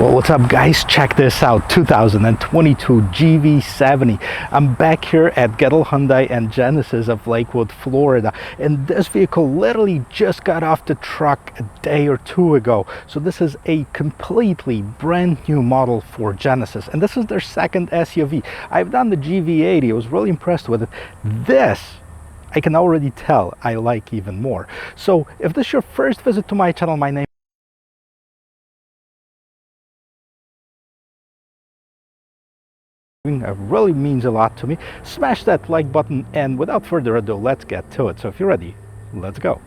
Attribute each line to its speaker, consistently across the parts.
Speaker 1: Well, what's up guys, check this out. 2022 GV70. I'm back here at Gettle Hyundai and Genesis of Lakewood, Florida, and this vehicle literally just got off the truck a day or two ago. So this is a completely brand new model for Genesis, and this is their second SUV. I've done the GV80. I was really impressed with it. This I can already tell I like even more. So if this is your first visit to my channel, my name really means a lot to me. Smash that like button, and without further ado, let's get to it. So if you're ready, let's go.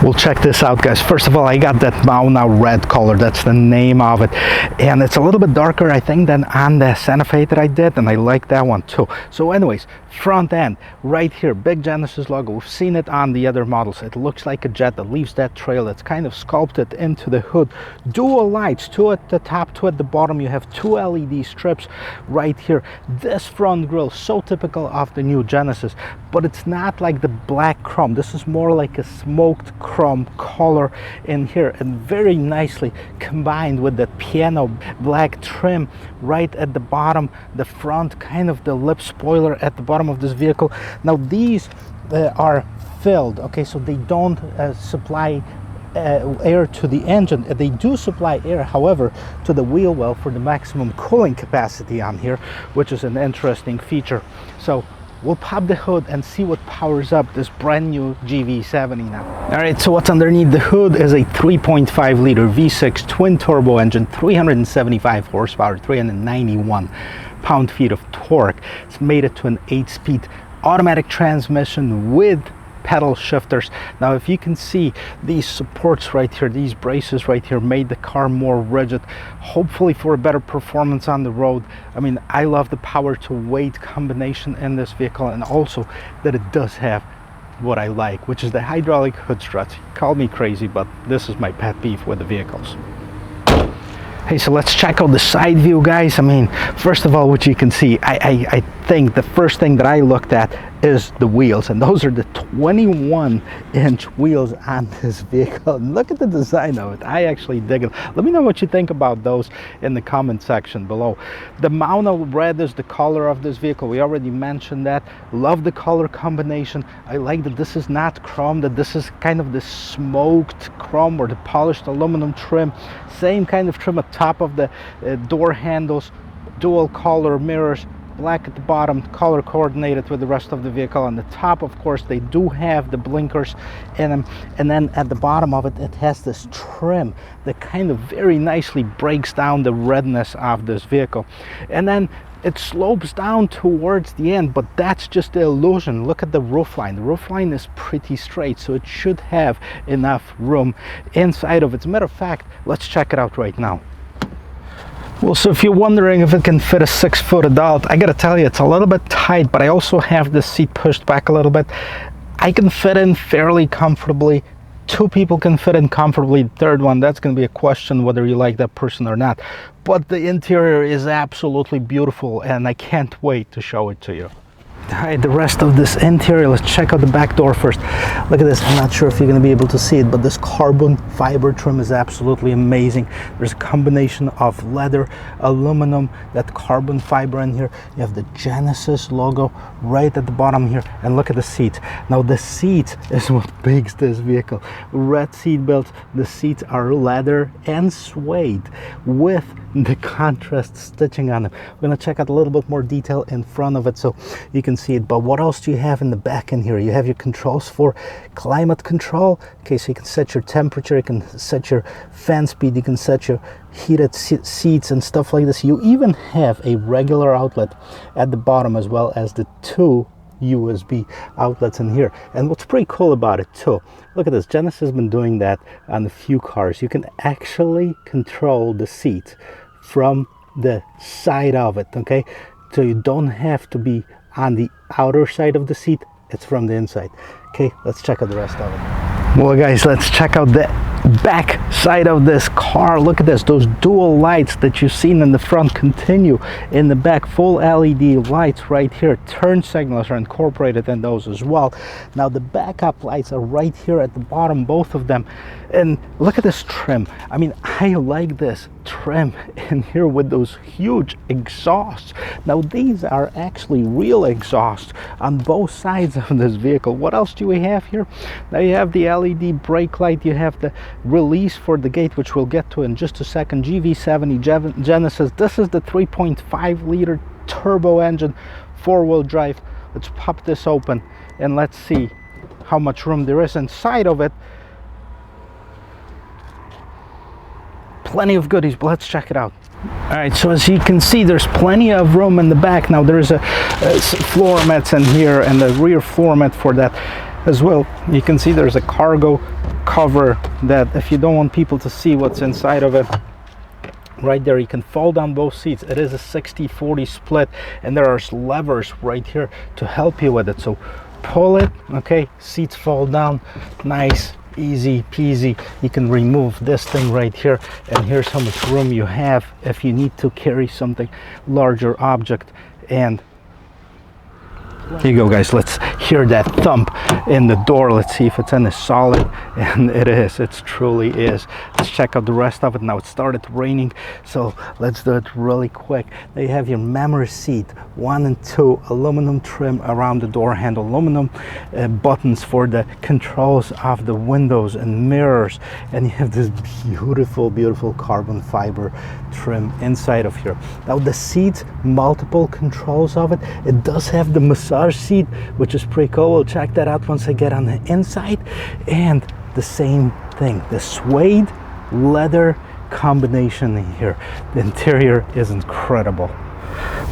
Speaker 1: Well, check this out guys. First of all, I got that Mauna Red color. That's the name of it, and it's a little bit darker I think than on the Santa Fe that I did, and I like that one too. So anyways, front end right here, big Genesis logo. We've seen it on the other models. It looks like a jet that leaves that trail. It's kind of sculpted into the hood. Dual lights, two at the top, two at the bottom. You have two LED strips right here. This front grille, so typical of the new Genesis, but it's not like the black chrome. This is more like a smoked chrome color in here, and very nicely combined with that piano black trim right at the bottom. The front, kind of the lip spoiler at the bottom of this vehicle. Now these are filled, okay, so they don't supply air to the engine. They do supply air, however, to the wheel well for the maximum cooling capacity on here, which is an interesting feature. So we'll pop the hood and see what powers up this brand new GV70 now. All right, so what's underneath the hood is a 3.5 liter V6 twin turbo engine, 375 horsepower, 391 pound-feet of torque. It's made it to an 8-speed automatic transmission with pedal shifters. Now if you can see, these supports right here, these braces right here, made the car more rigid, hopefully for a better performance on the road. I mean, I love the power to weight combination in this vehicle, and also that it does have what I like, which is the hydraulic hood struts. Call me crazy, but this is my pet peeve with the vehicles. Hey, so let's check out the side view guys. I mean, first of all, what you can see, I think the first thing that I looked at is the wheels, and those are the 21-inch wheels on this vehicle. And look at the design of it. I actually dig it. Let me know what you think about those in the comment section below. The Mauna Red is the color of this vehicle. We already mentioned that. Love the color combination. I like that this is not chrome, that this is kind of the smoked chrome or the polished aluminum trim. Same kind of trim at top of the door handles, dual color mirrors, black at the bottom, color coordinated with the rest of the vehicle. On the top, of course, they do have the blinkers in them, and then at the bottom of it, it has this trim that kind of very nicely breaks down the redness of this vehicle. And then it slopes down towards the end, but that's just the illusion. Look at the roofline. The roofline is pretty straight, so it should have enough room inside of it. As a matter of fact, let's check it out right now. Well, so if you're wondering if it can fit a 6-foot adult, I gotta tell you, it's a little bit tight, but I also have the seat pushed back a little bit. I can fit in fairly comfortably. 2 people can fit in comfortably. The third one, that's going to be a question whether you like that person or not. But the interior is absolutely beautiful, and I can't wait to show it to you. Alright, the rest of this interior, let's check out the back door first. Look at this. I'm not sure if you're going to be able to see it, but this carbon fiber trim is absolutely amazing. There's a combination of leather, aluminum, that carbon fiber in here. You have the Genesis logo right at the bottom here, and look at the seats. Now the seats is what makes this vehicle. Red seat belts. The seats are leather and suede with the contrast stitching on them. We're going to check out a little bit more detail in front of it so you can see it. But what else do you have in the back in here? You have your controls for climate control. Okay, so you can set your temperature, you can set your fan speed, you can set your heated seats and stuff like this. You even have a regular outlet at the bottom, as well as the 2 USB outlets in here. And what's pretty cool about it too, look at this. Genesis has been doing that on a few cars. You can actually control the seat from the side of it, okay? So you don't have to be on the outer side of the seat, it's from the inside. Okay, let's check out the rest of it. Well guys, let's check out the back side of this car. Look at this. Those dual lights that you've seen in the front continue in the back. Full LED lights right here. Turn signals are incorporated in those as well. Now the backup lights are right here at the bottom, both of them. And look at this trim. I mean, I like this trim in here with those huge exhausts. Now these are actually real exhausts on both sides of this vehicle. What else do we have here? Now you have the LED brake light. You have the release for the gate, which we'll get to in just a second. GV70 Genesis. This is the 3.5 liter turbo engine, 4-wheel drive. Let's pop this open and let's see how much room there is inside of it. Plenty of goodies, but let's check it out. All right, so as you can see, there's plenty of room in the back. Now there's a floor mats in here and the rear floor mat for that as well. You can see there's a cargo cover that if you don't want people to see what's inside of it, right there, you can fold down both seats. It is a 60-40 split, and there are levers right here to help you with it. So pull it, okay, seats fall down, nice, easy peasy. You can remove this thing right here, and here's how much room you have if you need to carry something larger object. And here you go guys, let's hear that thump in the door. Let's see if it's in a solid, and it is, it truly is. Let's check out the rest of it. Now it started raining, so let's do it really quick. There you have your memory seat 1 and 2, aluminum trim around the door handle, aluminum buttons for the controls of the windows and mirrors, and you have this beautiful carbon fiber trim inside of here. Now the seats, multiple controls of it. It does have the massage seat, which is pretty cool. We'll check that out once I get on the inside. And the same thing, the suede leather combination in here. The interior is incredible.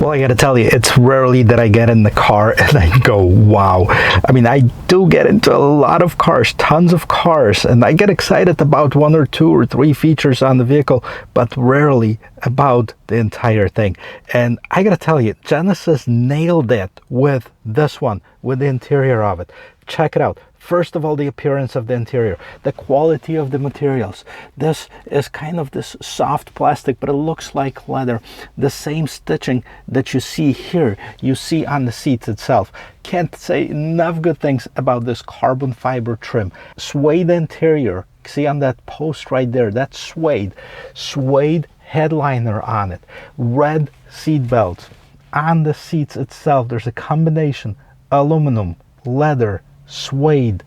Speaker 1: Well, I gotta tell you, it's rarely that I get in the car and I go, wow. I mean, I do get into a lot of cars, tons of cars, and I get excited about 1 or 2 or 3 features on the vehicle, but rarely about the entire thing. And I gotta tell you, Genesis nailed it with this one, with the interior of it. Check it out. First of all, the appearance of the interior, the quality of the materials. This is kind of this soft plastic, but it looks like leather. The same stitching that you see here, you see on the seats itself. Can't say enough good things about this carbon fiber trim. Suede interior, see on that post right there, that's suede. Suede headliner on it. Red seat belts. On the seats itself, there's a combination aluminum, leather, suede.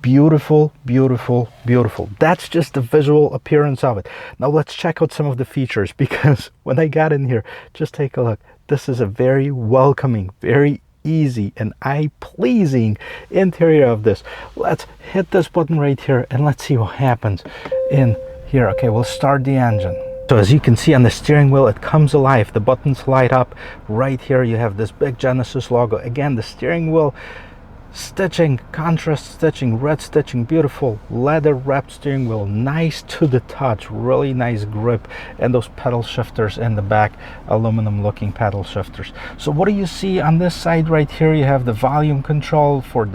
Speaker 1: Beautiful. That's just the visual appearance of it. Now let's check out some of the features, because when I got in here, just take a look. This is a very welcoming, very easy and eye-pleasing interior of this. Let's hit this button right here and let's see what happens in here. Okay, we'll start the engine. So as you can see on the steering wheel, it comes alive. The buttons light up. Right here you have this big Genesis logo. Again, the steering wheel stitching, contrast stitching, red stitching, beautiful leather wrapped steering wheel, nice to the touch, really nice grip, and those pedal shifters in the back, aluminum looking pedal shifters. So what do you see on this side right here? You have the volume control for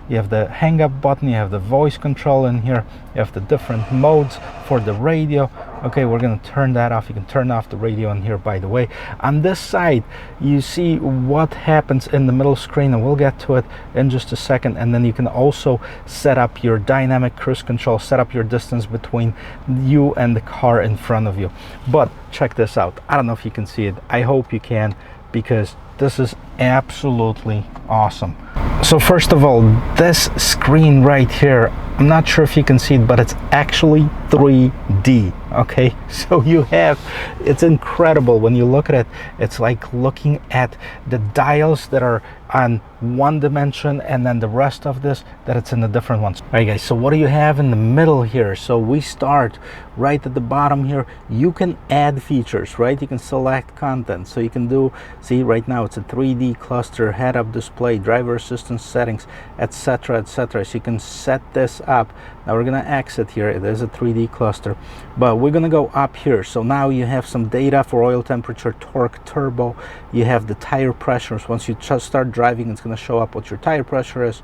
Speaker 1: you have the hang up button, you have the voice control in here, you have the different modes for the radio. Okay, we're gonna turn that off. You can turn off the radio in here, by the way. On this side, you see what happens in the middle screen, and we'll get to it in just a second. And then you can also set up your dynamic cruise control, set up your distance between you and the car in front of you. But check this out. I don't know if you can see it. I hope you can, because this is absolutely awesome. So first of all, this screen right here, I'm not sure if you can see it, but it's actually 3D. Okay, so you have, it's incredible when you look at it. It's like looking at the dials that are on one dimension, and then the rest of this that it's in the different ones. All right guys, so what do you have in the middle here? So we start right at the bottom here. You can add features, right? You can select content, so you can do, see right now it's a 3D cluster, head-up display, driver assistance settings, etc, etc. So you can set this up. Now we're gonna exit here. It is a 3D cluster, but we're gonna go up here. So now you have some data for oil temperature, torque, turbo. You have the tire pressures. Once you just start driving, it's gonna show up what your tire pressure is.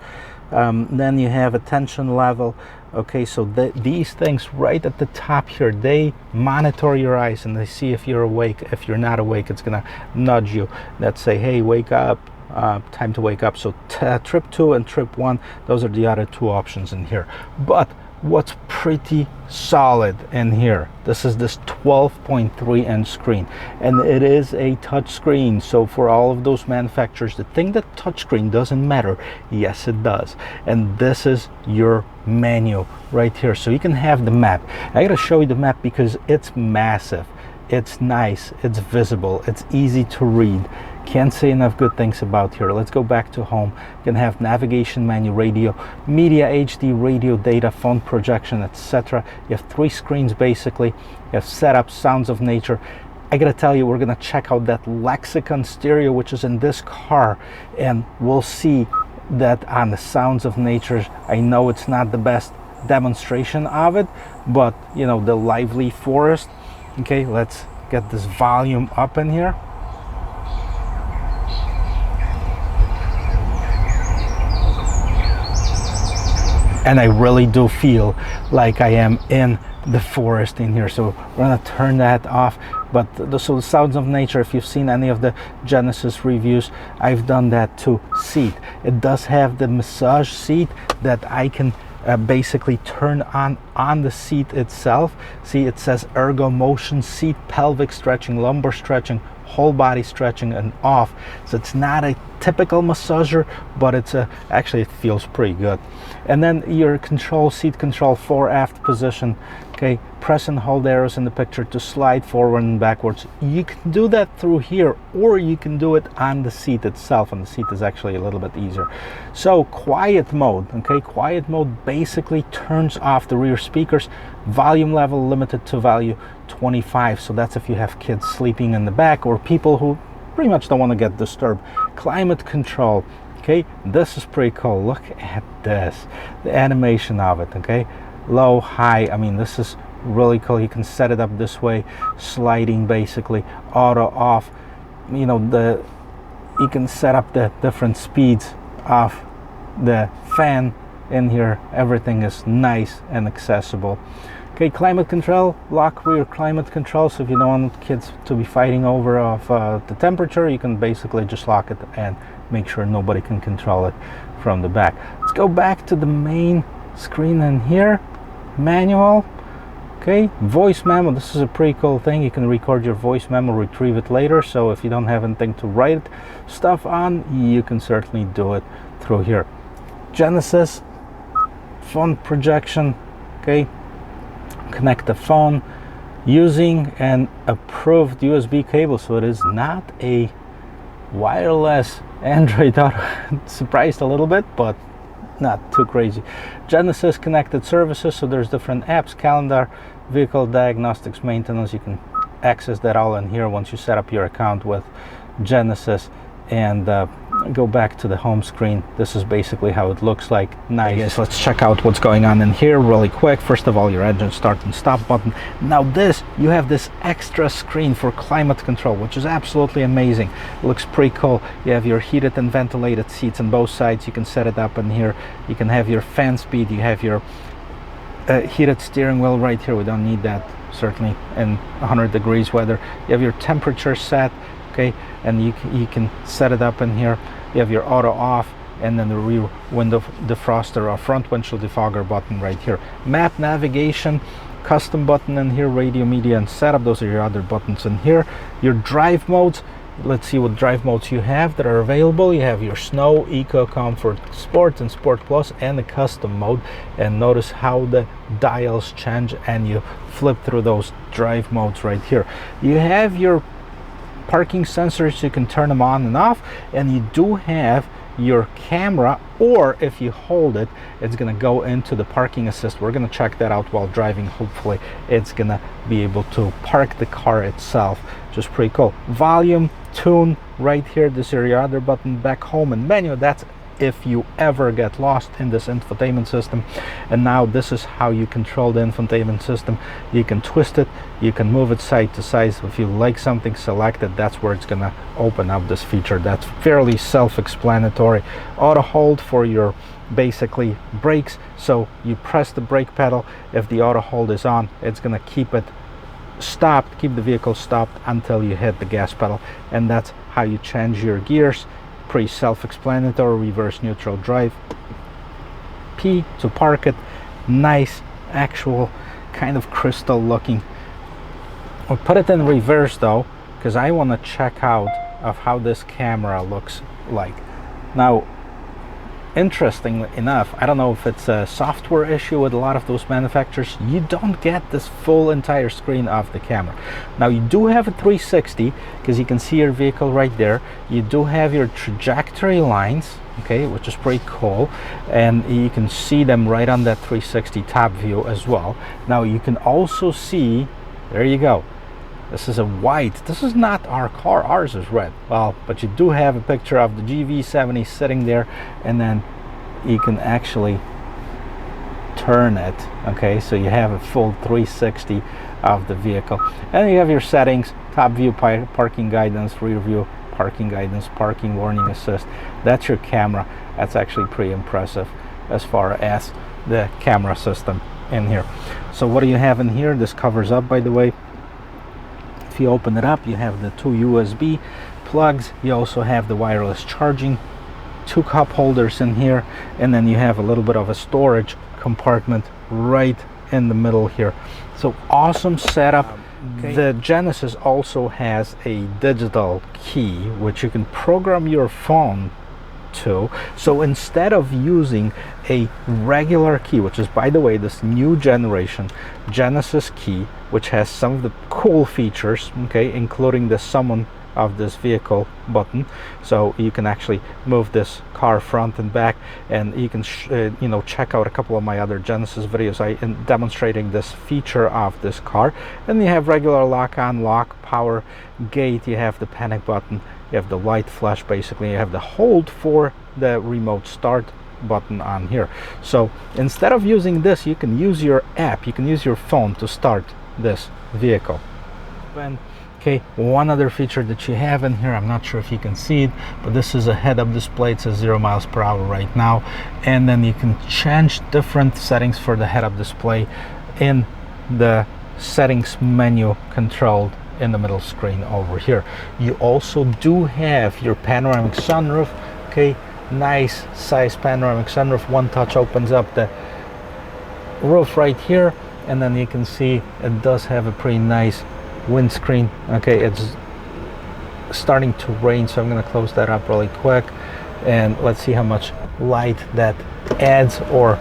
Speaker 1: Then you have attention level. Okay, so these things right at the top here, they monitor your eyes and they see if you're awake. If you're not awake, it's gonna nudge you that say, hey, wake up, time to wake up. So trip 2 and trip 1, those are the other two options in here. But what's pretty solid in here, this is this 12.3-inch screen, and it is a touch screen. So for all of those manufacturers that think that touchscreen doesn't matter, yes it does. And this is your menu right here, so you can have the map. I gotta show you the map because it's massive, it's nice, it's visible, it's easy to read. Can't say enough good things about here. Let's go back to home. You can have navigation menu, radio, media, HD, radio, data, phone projection, etc. You have 3 screens basically. You have setup, sounds of nature. I gotta tell you, we're gonna check out that Lexicon stereo which is in this car, and we'll see that on the sounds of nature. I know it's not the best demonstration of it, but you know, the lively forest. Okay, let's get this volume up in here. And I really do feel like I am in the forest in here. So we're gonna turn that off. But so the sounds of nature, if you've seen any of the Genesis reviews, I've done that too. Seat, it does have the massage seat that I can basically turn on the seat itself. See, it says ergo motion, seat, pelvic stretching, lumbar stretching, whole body stretching, and off. So it's not a typical massager, but it's actually it feels pretty good. And then your control, seat control, fore aft position. Okay, press and hold arrows in the picture to slide forward and backwards. You can do that through here, or you can do it on the seat itself, and the seat is actually a little bit easier. So quiet mode, okay, quiet mode basically turns off the rear speakers. Volume level limited to value 25, so that's if you have kids sleeping in the back or people who pretty much don't want to get disturbed. Climate control, okay, this is pretty cool. Look at this, the animation of it. Okay, low, high, I mean, this is really cool. You can set it up this way, sliding basically, auto, off. You know, you can set up the different speeds of the fan in here. Everything is nice and accessible. Okay, climate control, lock rear climate control. So if you don't want kids to be fighting over the temperature, you can basically just lock it and make sure nobody can control it from the back. Let's go back to the main screen in here. Manual. Okay, voice memo. This is a pretty cool thing. You can record your voice memo, retrieve it later. So if you don't have anything to write stuff on, you can certainly do it through here. Genesis phone projection. Okay, connect the phone using an approved USB cable, so it is not a wireless Android Auto. Surprised a little bit, but not too crazy. Genesis connected services, so there's different apps, calendar, vehicle diagnostics, maintenance. You can access that all in here once you set up your account with Genesis. And go back to the home screen. This is basically how it looks like. Nice. Yes, let's check out what's going on in here really quick. First of all, your engine start and stop button. Now this, you have this extra screen for climate control, which is absolutely amazing. It looks pretty cool. You have your heated and ventilated seats on both sides. You can set it up in here. You can have your fan speed. You have your heated steering wheel right here. We don't need that certainly in 100 degrees weather. You have your temperature set, okay, and you can set it up in here. You have your auto off, and then the rear window defroster or front windshield defogger button right here. Map navigation, custom button in here, radio, media, and setup. Those are your other buttons in here. Your drive modes. Let's see what drive modes you have that are available. You have your Snow, Eco, Comfort, Sport, and Sport Plus, and the custom mode. And notice how the dials change, and you flip through those drive modes right here. You have your parking sensors, you can turn them on and off, and you do have your camera, or if you hold it, it's going to go into the parking assist. We're going to check that out while driving. Hopefully it's going to be able to park the car itself. Just pretty cool. Volume, tune right here. This is your other button. Back, home, and menu. That's if you ever get lost in this infotainment system. And now this is how you control the infotainment system. You can twist it, you can move it side to side. So if you like something selected, that's where it's gonna open up this feature. That's fairly self-explanatory. Auto hold for your basically brakes. So you press the brake pedal. If the auto hold is on, it's gonna keep it stopped, keep the vehicle stopped until you hit the gas pedal. And that's how you change your gears. Pretty self-explanatory. Reverse, neutral, drive. P to park it. Nice actual kind of crystal looking. I'll put it in reverse though, because I want to check out of how this camera looks like. Now, interestingly enough, I don't know if it's a software issue with a lot of those manufacturers, you don't get this full entire screen of the camera. Now you do have a 360, because you can see your vehicle right there. You do have your trajectory lines, okay, which is pretty cool, and you can see them right on that 360 top view as well. Now you can also see, there you go, this is a white. This is not our car. Ours is red. Well, but you do have a picture of the GV70 sitting there, and then you can actually turn it. Okay, so you have a full 360 of the vehicle, and you have your settings: top view, parking guidance, rear view, parking guidance, parking warning assist. That's your camera. That's actually pretty impressive as far as the camera system in here. So what do you have in here? This covers up, by the way. If you open it up, you have the 2 USB plugs. You also have the wireless charging, 2 cup holders in here, and then you have a little bit of a storage compartment right in the middle here. So awesome setup. Okay. The Genesis also has a digital key which you can program your phone to. So instead of using a regular key, which is, by the way, this new generation Genesis key, which has some of the cool features, okay, including the summon of this vehicle button, so you can actually move this car front and back, and you can you know, check out a couple of my other Genesis videos in demonstrating this feature of this car. And you have regular lock on, lock, power, gate, you have the panic button, you have the light flash, basically you have the hold for the remote start button on here. So instead of using this, you can use your app, you can use your phone to start this vehicle. Okay, one other feature that you have in here, I'm not sure if you can see it, but this is a head-up display. It says 0 miles per hour right now, and then you can change different settings for the head-up display in the settings menu, controlled in the middle screen over here. You also do have your panoramic sunroof. Okay, nice size panoramic sunroof. One touch opens up the roof right here, and then you can see it does have a pretty nice windscreen. Okay, it's starting to rain, so I'm going to close that up really quick, and let's see how much light that adds or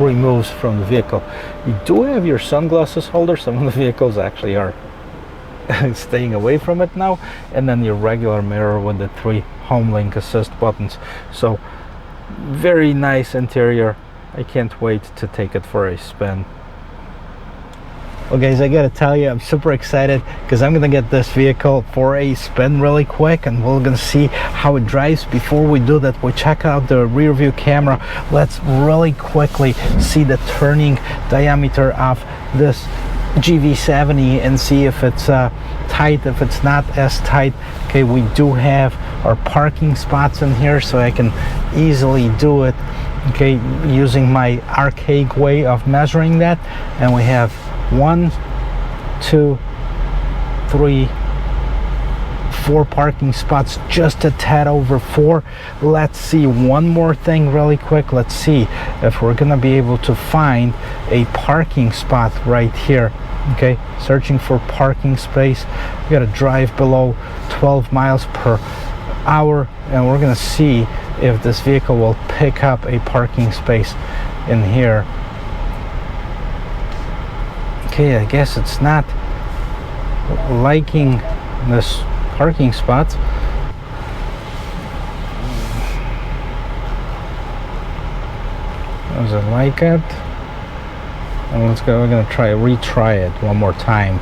Speaker 1: removes from the vehicle. You do have your sunglasses holder. Some of the vehicles actually are staying away from it now, and then your regular mirror with the 3 home link assist buttons. So very nice interior. I can't wait to take it for a spin. Well guys, I gotta tell you, I'm super excited because I'm gonna get this vehicle for a spin really quick, and we're gonna see how it drives. Before we do that, we check out the rear view camera. Let's really quickly see the turning diameter of this GV70 and see if it's tight, if it's not as tight. Okay, we do have our parking spots in here, so I can easily do it okay, using my archaic way of measuring that, and we have 1, 2, 3, 4 parking spots, just a tad over 4. Let's see one more thing really quick. Let's see if we're gonna be able to find a parking spot right here. Okay, searching for parking space. We gotta drive below 12 miles per hour, and we're gonna see if this vehicle will pick up a parking space in here. Okay, I guess it's not liking this parking spots. Does it like it? And let's go. We're gonna retry it one more time.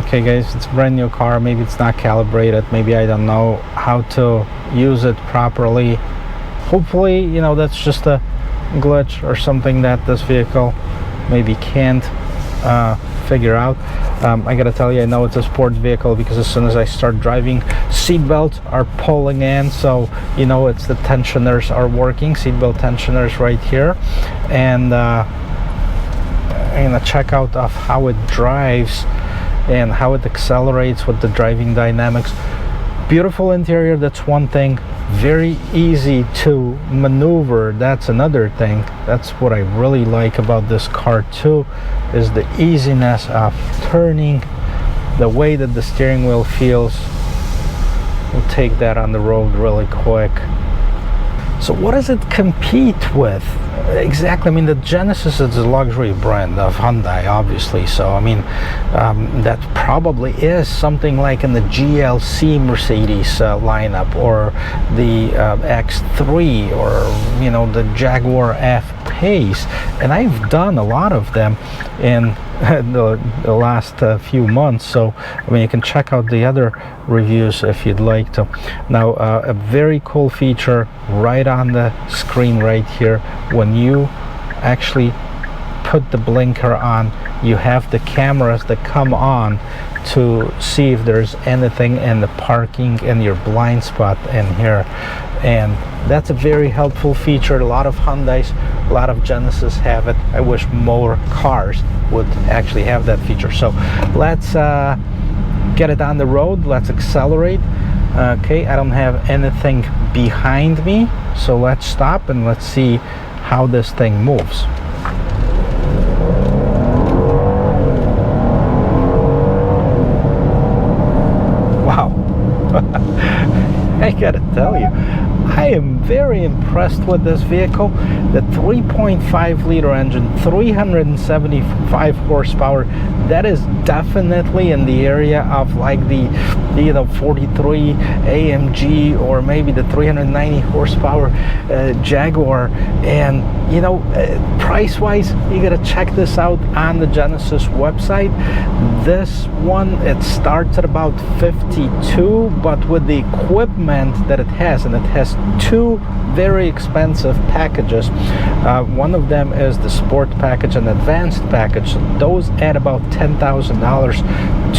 Speaker 1: Okay, guys, it's a brand new car. Maybe it's not calibrated. Maybe I don't know how to use it properly. Hopefully, you know, that's just a glitch or something that this vehicle maybe can't figure out. I gotta tell you, I know it's a sports vehicle because as soon as I start driving, seatbelts are pulling in, so you know it's the tensioners are working, seatbelt tensioners right here. And I'm gonna check out of how it drives and how it accelerates with the driving dynamics. Beautiful interior, that's one thing. Very easy to maneuver, that's another thing. That's what I really like about this car too, is the easiness of turning, the way that the steering wheel feels. We'll take that on the road really quick. So what does it compete with? Exactly, I mean, the Genesis is a luxury brand of Hyundai, obviously, so I mean, that probably is something like in the GLC Mercedes lineup, or the X3, or you know, the Jaguar F-Pace, and I've done a lot of them in the last few months, so I mean, you can check out the other reviews if you'd like to. Now, a very cool feature right on the screen right here, when you actually put the blinker on, you have the cameras that come on to see if there's anything in the parking and your blind spot in here, and that's a very helpful feature. A lot of Hyundais, a lot of Genesis have it. I wish more cars would actually have that feature. So let's get it on the road. Let's accelerate. Okay, I don't have anything behind me, so let's stop and let's see how this thing moves. Wow. I gotta tell you, I am very impressed with this vehicle. The 3.5 liter engine, 375 horsepower, that is definitely in the area of like the 43 AMG, or maybe the 390 horsepower Jaguar. And you know, price wise, you gotta check this out on the Genesis website. This one, it starts at about 52, but with the equipment that it has, and it has two very expensive packages. One of them is the sport package and advanced package. So those add about $10,000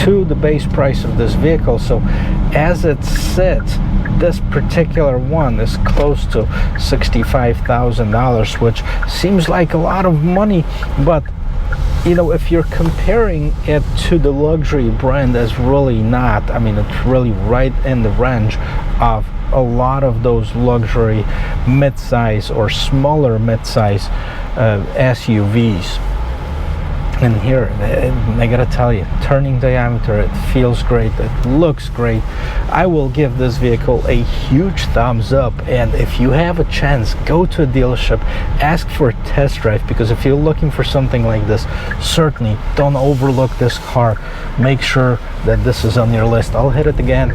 Speaker 1: to the base price of this vehicle. So as it sits, this particular one is close to $65,000, which seems like a lot of money, but you know, if you're comparing it to the luxury brand, that's really not. I mean, it's really right in the range of a lot of those luxury mid-size or smaller mid-size SUVs. And here, I gotta tell you, turning diameter, it feels great, it looks great. I will give this vehicle a huge thumbs up, and if you have a chance, go to a dealership, ask for a test drive, because if you're looking for something like this, certainly don't overlook this car. Make sure that this is on your list. I'll hit it again.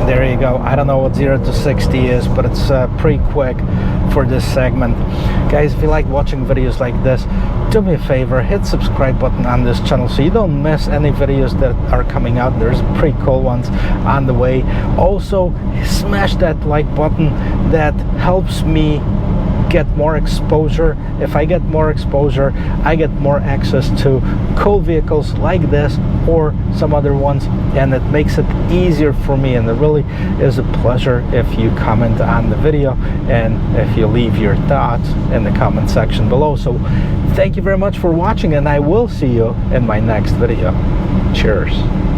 Speaker 1: There you go. I don't know what 0 to 60 is, but it's pretty quick for this segment. Guys, if you like watching videos like this, do me a favor, hit subscribe button on this channel so you don't miss any videos that are coming out. There's pretty cool ones on the way. Also, smash that like button. That helps me get more exposure. If I get more exposure, I get more access to cool vehicles like this or some other ones, and it makes it easier for me. And it really is a pleasure if you comment on the video and if you leave your thoughts in the comment section below. So thank you very much for watching, and I will see you in my next video. Cheers.